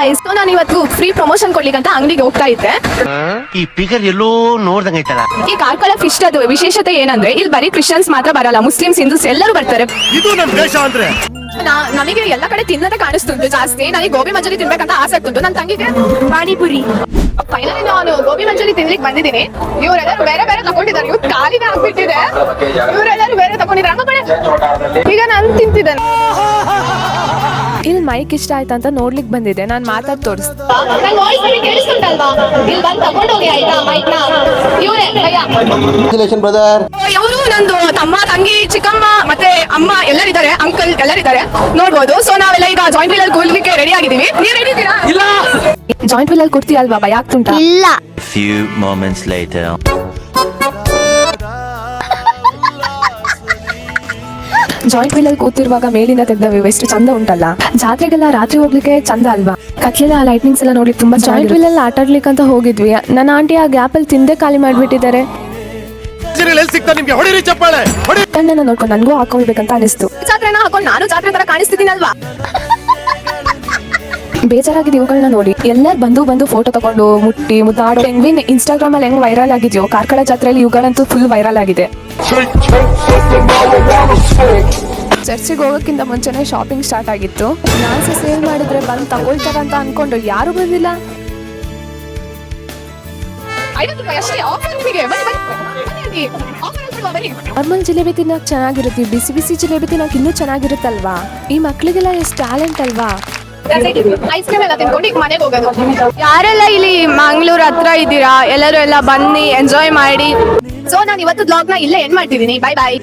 Guys, ನಾನು ಇವತ್ತು free promotion ಕೊಡ್ಲಿಕ್ಕೆ ಅಂತ ಅಂಗಡಿಗೆ ಹೋಗ್ತಾ ಇದ್ದೆ. ಈ ಫಿಗರ್ ಎಲ್ಲೋ ನೋಡ್ದಂಗೈತಲ್ಲ. ಈ ಕಾರ್ಕಳ ಫಿಶ್ ಅದು ವಿಶೇಷತೆ ಏನಂದ್ರೆ ಇಲ್ಲಿ ಬರೀ ಕ್ರಿಶ್ಚಿಯನ್ಸ್ ಮಾತ್ರ ಬರಲ್ಲ, ಮುಸ್ಲಿಮ್ಸ್, ಹಿಂದೂಸ್ ಎಲ್ಲರೂ ಬರ್ತಾರೆ. ಇದು ನಮ್ ದೇಶ ಅಂದ್ರೆ ನಮಗೆ ಎಲ್ಲ ಕಡೆ ತಿನ್ನೋದೇ ಕಾಣಿಸ್ತುಂಟು ಜಾಸ್ತಿ. ನನಗೆ ಗೋಬಿ ಮಂಚೂರಿ ತಿನ್ಬೇಕಂತ ಆಸೆ ಆಗ್ತುಂಟು. ನನ್ನ ತಂಗಿಗೆ ಪಾನಿಪುರಿ. ಫೈನಲಿ ನಾನು ಗೋಬಿ ಮಂಚೂರಿ ತಿನ್ಲಿಕ್ಕೆ ಬಂದಿದ್ದೀನಿ. ಇವರೆಲ್ಲರೂ ಬೇರೆ ಬೇರೆ ತಗೊಂಡಿದ್ದಾರೆ. ಇವ್ರು ಖಾಲಿನೇ ಆಗ್ಬಿಟ್ಟಿದೆ. ಇವರೆಲ್ಲರೂ ಬೇರೆ ತಗೊಂಡಿದ್ದಾರೆ. ಈಗ ನಾನು ತಿಂತಿದ್ದೇನೆ. ಇಲ್ಲಿ ಮೈಕ್ ಇಷ್ಟ ಆಯ್ತಾ ಅಂತ ನೋಡ್ಲಿಕ್ಕೆ ಬಂದಿದೆ. ನಾನು ಮಾತಾಡ್ ತೋರಿಸ್ತೀನಿ. ಇವರು ನಂದು ತಮ್ಮ, ತಂಗಿ, ಚಿಕ್ಕಮ್ಮ ಮತ್ತೆ ಅಮ್ಮ ಎಲ್ಲರಿದ್ದಾರೆ, ಅಂಕಲ್ ಎಲ್ಲರಿದ್ದಾರೆ ನೋಡ್ಬೋದು. ಸೊ ನಾವೆಲ್ಲ ಈಗ ಜಾಯಿಂಟ್ ವೀಲ್ ಅಲ್ಲಿ ಕೂರ್ಲಿಕ್ಕೆ ರೆಡಿ ಆಗಿದ್ದೀವಿ. ನೀವು ರೆಡಿ ಇದ್ದೀರಾ? ಇಲ್ಲ. ಜಾಯಿಂಟ್ ವೀಲ್ ಅಲ್ಲಿ ಕೂರ್ತಿ ಅಲ್ವಾ, ಭಯ ಆಗ್ತುಂಟಾ? ಇಲ್ಲ. Few moments later. Giant wheel ಅಲ್ಲಿ ಕೂತಿರುವಾಗ ಮೇಲಿಂದ ತೆಗೆದ ವ್ಯೂ ಎಷ್ಟು ಚಂದ ಉಂಟಲ್ಲ. ಜಾತ್ರೆಗೆಲ್ಲ ರಾತ್ರಿ ಹೋಗ್ಲಿಕ್ಕೆ ಚಂದ ಅಲ್ವಾ? ಕತ್ಲೆಲ್ಲ ಲೈಟ್ನಿಂಗ್ಸ್ ಎಲ್ಲ ನೋಡ್ಲಿಕ್ಕೆ ತುಂಬಾ. ಜಾಯಿಂಟ್ ವೀಲ್ ಅಲ್ಲಿ ಆಟ ಆಡ್ಲಿಕ್ಕೆ ಅಂತ ಹೋಗಿದ್ವಿ. ನನ್ನ ಆಂಟಿ ಆ ಗ್ಯಾಪ್ ಅಲ್ಲಿ ತಿಂದೆ ಖಾಲಿ ಮಾಡ್ಬಿಟ್ಟಿದ್ದಾರೆ. ಕಣ್ಣನ್ನ ನೋಡ್ಕೊಂಡು ನನ್ಗೂ ಹಾಕೊಳ್ಬೇಕಂತ ಅನಿಸ್ತು. ಜಾತ್ರೆನ ಹಾಕೊಂಡು ನಾನು ಜಾತ್ರೆ ತರ ಕಾಣಿಸ್ತಿದ್ದೀನಲ್ವಾ? ಬೇಜಾರಾಗಿದೆ ಇವುಗಳನ್ನ ನೋಡಿ. ಎಲ್ಲರೂ ಬಂದು ಫೋಟೋ ತಗೊಂಡು ಮುಟ್ಟಿ ಮುದ್ದಾಡೋ ಪೆಂಗ್ವಿನ್ ಇನ್ಸ್ಟಾಗ್ರಾಮ್ ಅಲ್ಲಿ ಹೆಂಗ್ ವೈರಲ್ ಆಗಿದೆಯೋ, ಕಾರ್ಕಳ ಜಾತ್ರೆಯಲ್ಲಿ ಇವುಗಳಂತೂ ಫುಲ್ ವೈರಲ್ ಆಗಿದೆ. ಚರ್ಚಿಗೆ ಹೋಗೋಕ್ಕಿಂತ ಮುಂಚೆನೆ ಶಾಪಿಂಗ್ ಸ್ಟಾರ್ಟ್ ಆಗಿತ್ತು. ನಾನ್ಸೆ ಸೇಲ್ ಮಾಡಿದ್ರೆ ಬಂದು ತಗೊಳ್ತಾರ ಅಂತ ಅನ್ಕೊಂಡು ಯಾರು ಬಂದಿಲ್ಲ. ನಾರ್ಮಲ್ ಜಿಲೇಬಿ ತಿನ್ನಕ್ ಚೆನ್ನಾಗಿರುತ್ತೆ, ಬಿಸಿ ಬಿಸಿ ಜಿಲೇಬಿ ತಿನ್ನಕ್ ಇನ್ನೂ ಚೆನ್ನಾಗಿರುತ್ತಲ್ವಾ? ಈ ಮಕ್ಳಿಗೆಲ್ಲ ಎಷ್ಟು ಟ್ಯಾಲೆಂಟ್ ಅಲ್ವಾ? ಐಸ್ ಕ್ರೀಮ್ ಎಲ್ಲ ತಿನ್ಕೊಂಡು ಈಗ ಮನೆಗೆ ಹೋಗೋದು. ಯಾರೆಲ್ಲ ಇಲ್ಲಿ ಮಂಗಳೂರು ಹತ್ರ ಇದ್ದೀರಾ, ಎಲ್ಲರೂ ಎಲ್ಲ ಬನ್ನಿ ಎಂಜಾಯ್ ಮಾಡಿ. ಸೊ ನಾನು ಇವತ್ತು ಬ್ಲಾಗ್ ನ ಇಲ್ಲೇ ಎಂಡ್ ಮಾಡ್ತಿದ್ದೀನಿ. ಬೈ ಬಾಯ್.